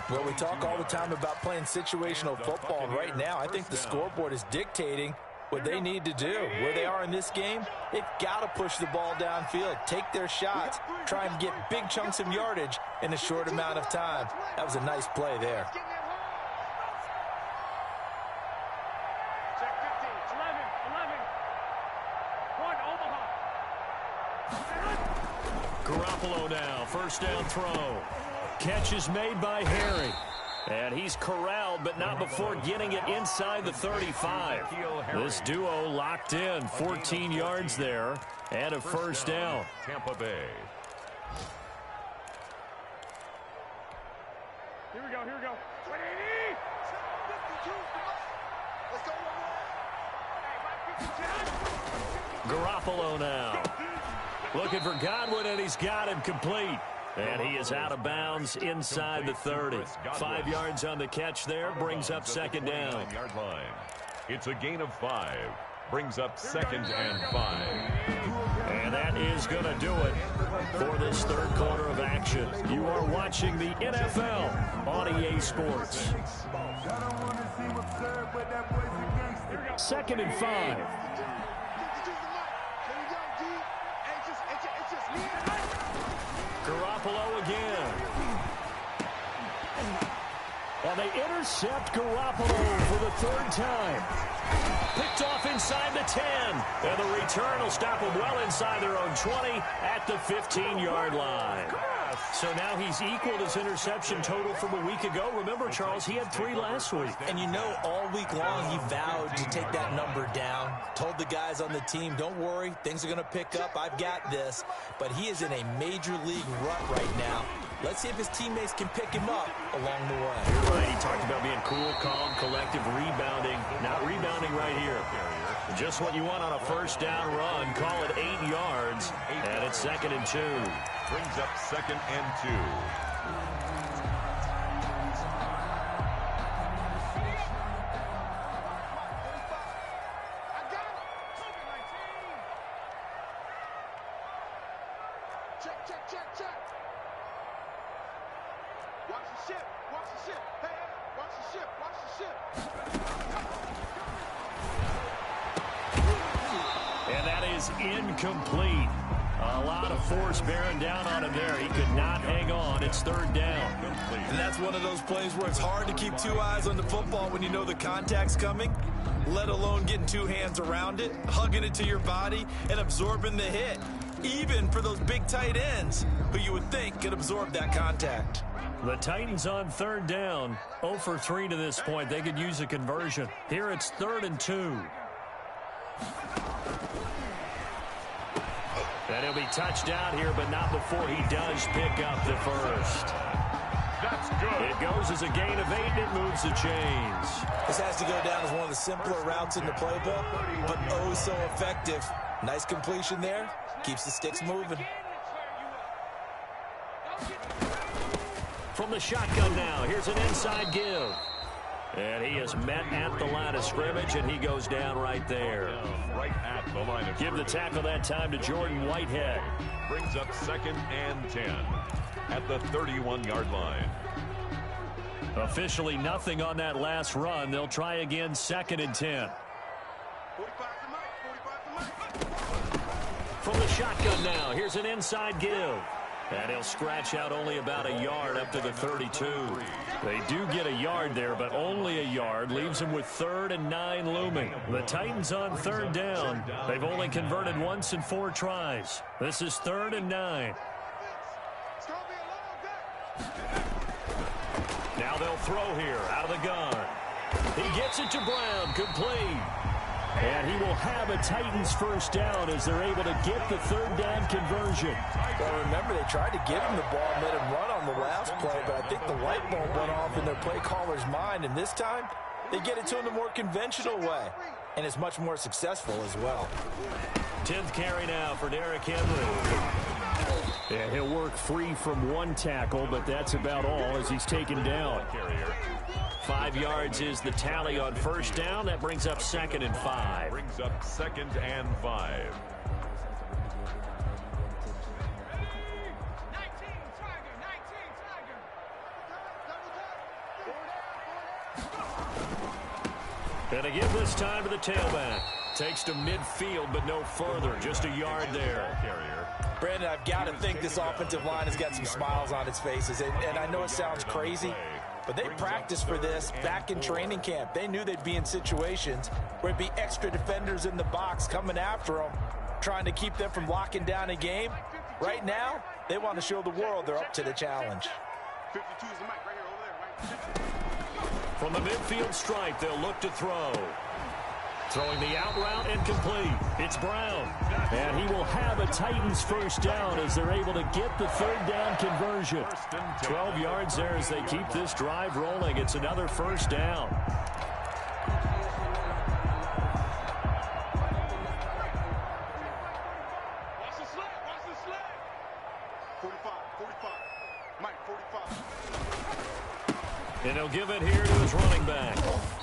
Well, we talk all the time about playing situational football, and right now I think the scoreboard is dictating what they need to do. Where they are in this game, they've got to push the ball downfield, take their shots, try and get big chunks of yardage in a short amount of time. That was a nice play there. Garoppolo now, 1st down throw. Catch is made by Harry. And he's corralled, but not before getting it inside the 35. This duo locked in, 14 yards there, and a 1st down. Tampa Bay. Here we go, here we go. Garoppolo now. Looking for Godwin, and he's got him complete. And he is out of bounds inside the 30. 5 yards on the catch there, brings up second down. It's a gain of 5. Brings up 2nd and 5. And that is going to do it for this third quarter of action. You are watching the NFL on EA Sports. 2nd and 5. Garoppolo again. And they intercept Garoppolo for the 3rd time. Picked off inside the 10. And the return will stop them well inside their own 20 at the 15-yard line. So now he's equaled his interception total from a week ago. Remember, Charles, he had 3 last week. And you know, all week long he vowed to take that number down. Told the guys on the team, don't worry, things are going to pick up. I've got this. But he is in a major league rut right now. Let's see if his teammates can pick him up along the way. You're right. He talked about being cool, calm, collective, rebounding. Not rebounding right here. Just what you want on a first down run. Call it 8 yards. And it's 2nd and 2. Brings up 2nd and 2. Check. Watch the ship. Hey, watch the ship. And that is incomplete. A lot of force bearing down on him there. He could not hang on. It's 3rd down. And that's one of those plays where it's hard to keep 2 eyes on the football when you know the contact's coming, let alone getting 2 hands around it, hugging it to your body, and absorbing the hit. Even for those big tight ends who you would think could absorb that contact. The Titans on 3rd down. 0 for 3 to this point. They could use a conversion. Here it's 3rd and 2. And he'll be touched out here, but not before he does pick up the first. That's good. It goes as a gain of 8, and it moves the chains. This has to go down as one of the simpler routes in the playbook, but oh so effective. Nice completion there. Keeps the sticks moving. From the shotgun now, here's an inside give. And he is met at the line of scrimmage, and he goes down right there. Right at the line of Give the tackle that time to Jordan Whitehead. Brings up 2nd and 10 at the 31-yard line. Officially nothing on that last run. They'll try again 2nd and 10. From the shotgun now, here's an inside give. And he'll scratch out only about a yard up to the 32. They do get a yard there, but only a yard. Leaves them with 3rd and 9 looming. The Titans on 3rd down. They've only converted once in 4 tries. This is 3rd and 9. Now they'll throw here out of the gun. He gets it to Brown, complete. And he will have a Titans first down as they're able to get the 3rd down conversion. Well, remember, they tried to give him the ball and let him run on the last play, but I think the light bulb went off in their play caller's mind, and this time they get it to him the more conventional way, and it's much more successful as well. 10th carry now for Derrick Henry. And he'll work free from 1 tackle, but that's about all as he's taken down. 5 yards is the tally on first down. That brings up 2nd and 5. Brings up 2nd and 5. And again this time to the tailback. Takes to midfield, but no further. Just a yard there. Brandon, I've got to think this offensive line has got some smiles on its faces. And I know it sounds crazy, but they practiced for this back in training camp. They knew they'd be in situations where it'd be extra defenders in the box coming after them, trying to keep them from locking down a game. Right now, they want to show the world they're up to the challenge. 52 is the mic right here, over there, right? From the midfield stripe, they'll look to throw. Throwing the out route and complete. It's Brown. And he will have a Titans first down as they're able to get the 3rd down conversion. 12 yards there as they keep this drive rolling. It's another first down. And he'll give it here to his running back.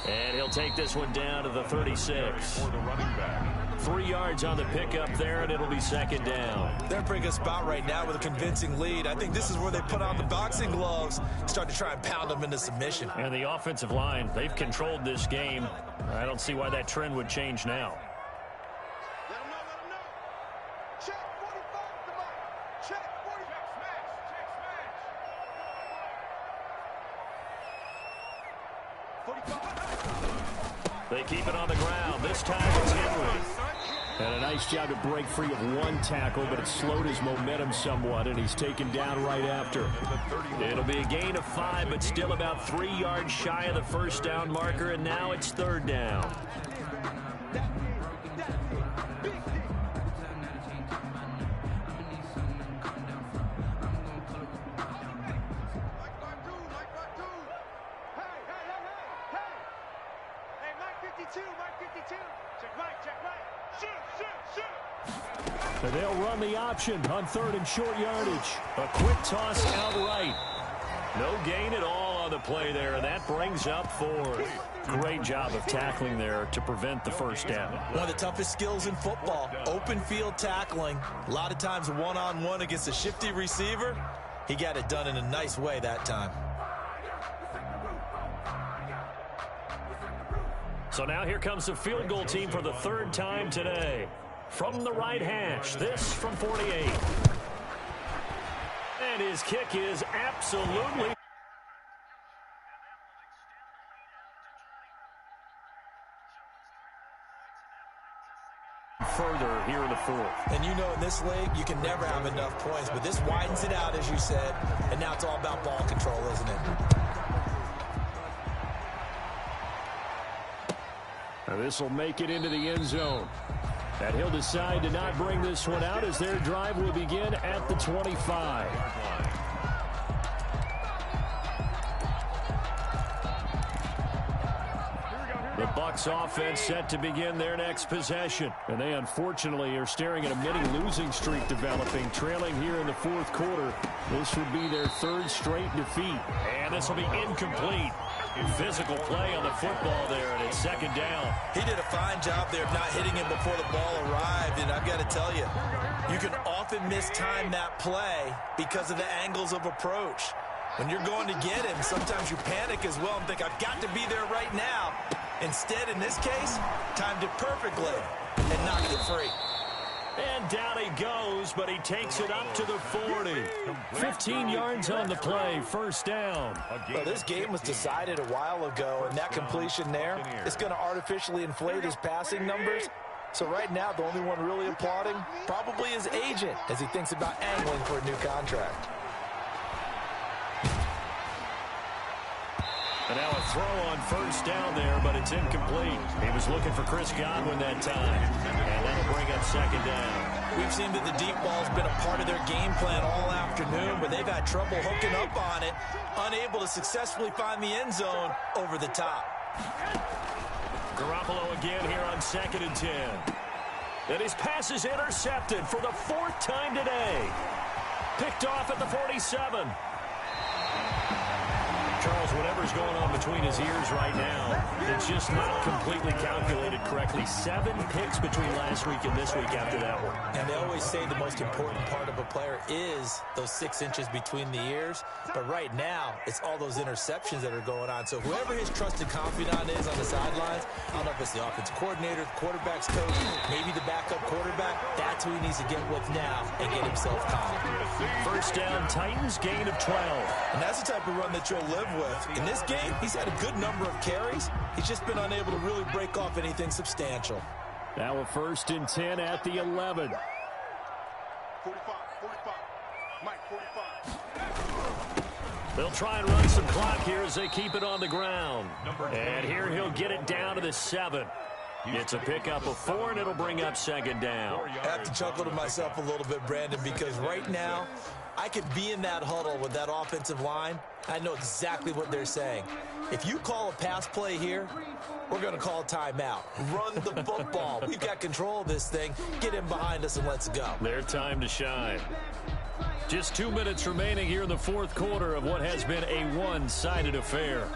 And he'll take this one down to the 36. For the running back. 3 yards on the pickup there, and it'll be second down. They're in a pretty good spot right now with a convincing lead. I think this is where they put on the boxing gloves, start to try and pound them into submission. And the offensive line, they've controlled this game. I don't see why that trend would change now. Let him know. Check 45, come on. Check 45. They keep it on the ground. This time it's Henry. And a nice job to break free of one tackle, but it slowed his momentum somewhat, and he's taken down right after. It'll be a gain of 5, but still about 3 yards shy of the first down marker, and now it's third down. And they'll run the option on 3rd and short yardage. A quick toss outright. No gain at all on the play there, and that brings up 4th. Great job of tackling there to prevent the first down. One of the toughest skills in football, open field tackling. A lot of times one-on-one against a shifty receiver. He got it done in a nice way that time. So now here comes the field goal team for the 3rd time today. From the right hash, this from 48. And his kick is absolutely further here in the 4th. And you know in this league, you can never have enough points, but this widens it out, as you said, and now it's all about ball control, isn't it? Now this will make it into the end zone. And he'll decide to not bring this one out as their drive will begin at the 25. The Bucs offense set to begin their next possession. And they unfortunately are staring at a mini losing streak developing, trailing here in the 4th quarter. This would be their 3rd straight defeat. And this will be incomplete. Physical play on the football there, and it's second down. He did a fine job there of not hitting him before the ball arrived, and I've got to tell you, you can often mistime that play because of the angles of approach. When you're going to get him, sometimes you panic as well and think, I've got to be there right now. Instead, in this case, timed it perfectly and knocked it free. And down he goes, but he takes it up to the 40. 15 yards on the play, first down. Well, this game was decided a while ago, and that completion there is going to artificially inflate his passing numbers. So right now, the only one really applauding probably his agent as he thinks about angling for a new contract. And now a throw on first down there, but it's incomplete. He was looking for Chris Godwin that time. And that'll bring up second down. We've seen that the deep ball's been a part of their game plan all afternoon, but they've had trouble hooking up on it, unable to successfully find the end zone over the top. Garoppolo again here on 2nd and 10. And his pass is intercepted for the 4th time today. Picked off at the 47. Charles, whatever's going on between his ears right now, it's just not completely calculated correctly. 7 picks between last week and this week after that one. And they always say the most important part of a player is those 6 inches between the ears. But right now, it's all those interceptions that are going on. So whoever his trusted confidant is on the sidelines, I don't know if it's the offensive coordinator, the quarterback's coach, maybe the backup quarterback, that's who he needs to get with now and get himself calm. First down, Titans, gain of 12. And that's the type of run that you'll live with. In this game, he's had a good number of carries. He's just been unable to really break off anything substantial. Now a 1st and 10 at the 11. 45. Mike, 45. They'll try and run some clock here as they keep it on the ground. And here he'll get it down to the 7. It's a pickup of 4, and it'll bring up second down. I have to chuckle to myself a little bit, Brandon, because right now, I could be in that huddle with that offensive line. I know exactly what they're saying. If you call a pass play here, we're going to call a timeout. Run the football. We've got control of this thing. Get him behind us and let's go. Their time to shine. Just 2 minutes remaining here in the fourth quarter of what has been a one-sided affair.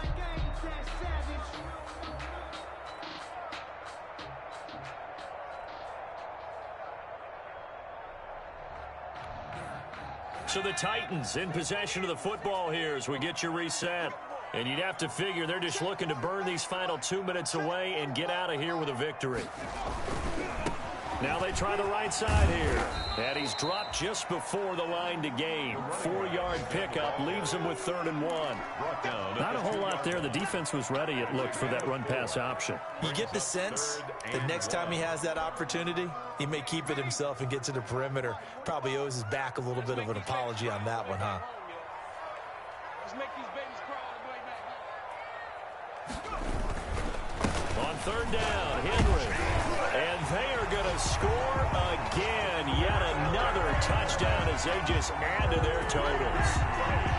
So the Titans in possession of the football here as we get you reset. And you'd have to figure they're just looking to burn these final 2 minutes away and get out of here with a victory. Now they try the right side here. And he's dropped just before the line to gain. 4-yard pickup leaves him with 3rd and 1. Not a whole lot there. The defense was ready, it looked, for that run-pass option. You get the sense that next time he has that opportunity, he may keep it himself and get to the perimeter. Probably owes his back a little bit of an apology on that one, huh? Let's make these babies crawl. On 3rd down, Henry. And they are going to score again. Yet another touchdown as they just add to their totals.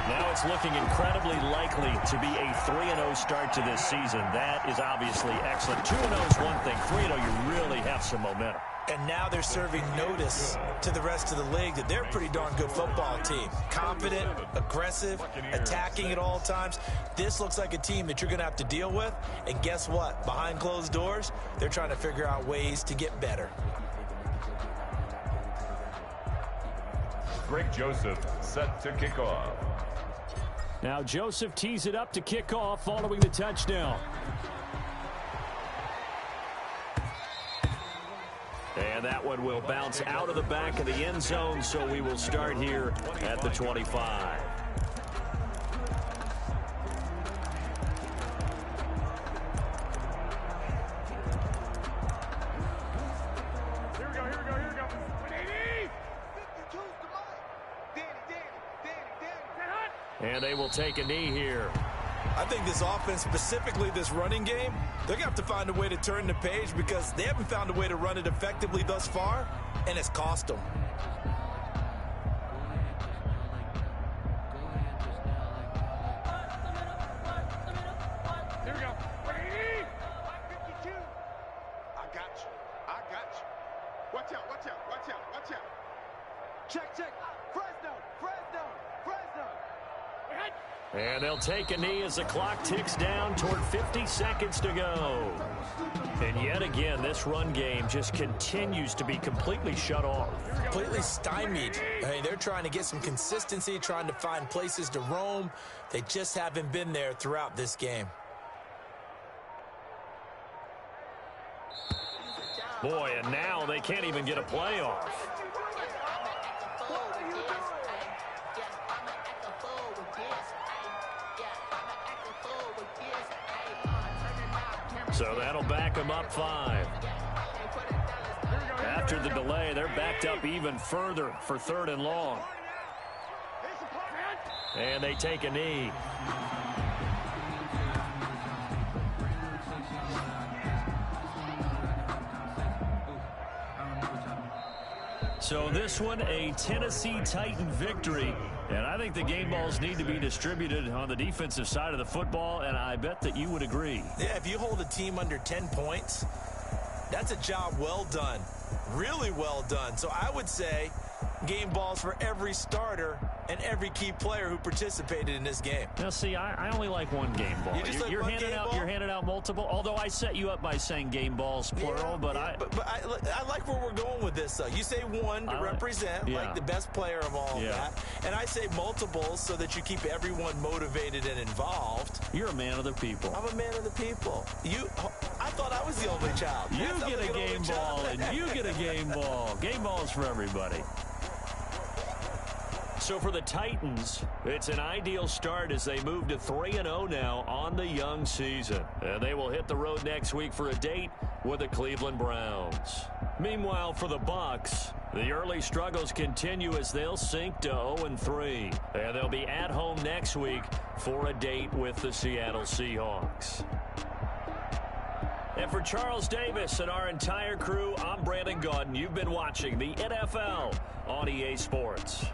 Now it's looking incredibly likely to be a 3-0 start to this season. That is obviously excellent. 2-0 is one thing. 3-0, you really have some momentum. And now they're serving notice to the rest of the league that they're a pretty darn good football team. Confident, aggressive, attacking at all times. This looks like a team that you're going to have to deal with. And guess what? Behind closed doors, they're trying to figure out ways to get better. Greg Joseph set to kick off. Now Joseph tees it up to kick off following the touchdown. And that one will bounce out of the back of the end zone, so we will start here at the 25. Here we go. 180. 52's the money. Danny. And they will take a knee here. I think this offense, specifically this running game, they're going to have to find a way to turn the page because they haven't found a way to run it effectively thus far, and it's cost them. Here we go. 180. 52. I got you. Watch out. Check. Fresno. And they'll take a knee as the clock ticks down toward 50 seconds to go. And yet again, this run game just continues to be completely shut off. Completely stymied. I mean, they're trying to get some consistency, trying to find places to roam. They just haven't been there throughout this game. Boy, and now they can't even get a play off. So that'll back them up 5. After the delay, they're backed up even further for 3rd and long. And they take a knee. So this one, a Tennessee Titan victory. And I think the game balls need to be distributed on the defensive side of the football, and I bet that you would agree. Yeah, if you hold a team under 10 points, that's a job well done. Really well done. So I would say game balls for every starter and every key player who participated in this game. Now, see, I only like one game ball. You're handing out multiple, although I set you up by saying game balls, plural. But I like where we're going with this, though. You say one to represent, like the best player of all of that. And I say multiples so that you keep everyone motivated and involved. You're a man of the people. I'm a man of the people. I thought I was the only child. You get a game ball, and you get a game ball. Game balls for everybody. So for the Titans, it's an ideal start as they move to 3-0 now on the young season. And they will hit the road next week for a date with the Cleveland Browns. Meanwhile, for the Bucs, the early struggles continue as they'll sink to 0-3. And they'll be at home next week for a date with the Seattle Seahawks. And for Charles Davis and our entire crew, I'm Brandon Gaudin. You've been watching the NFL on EA Sports.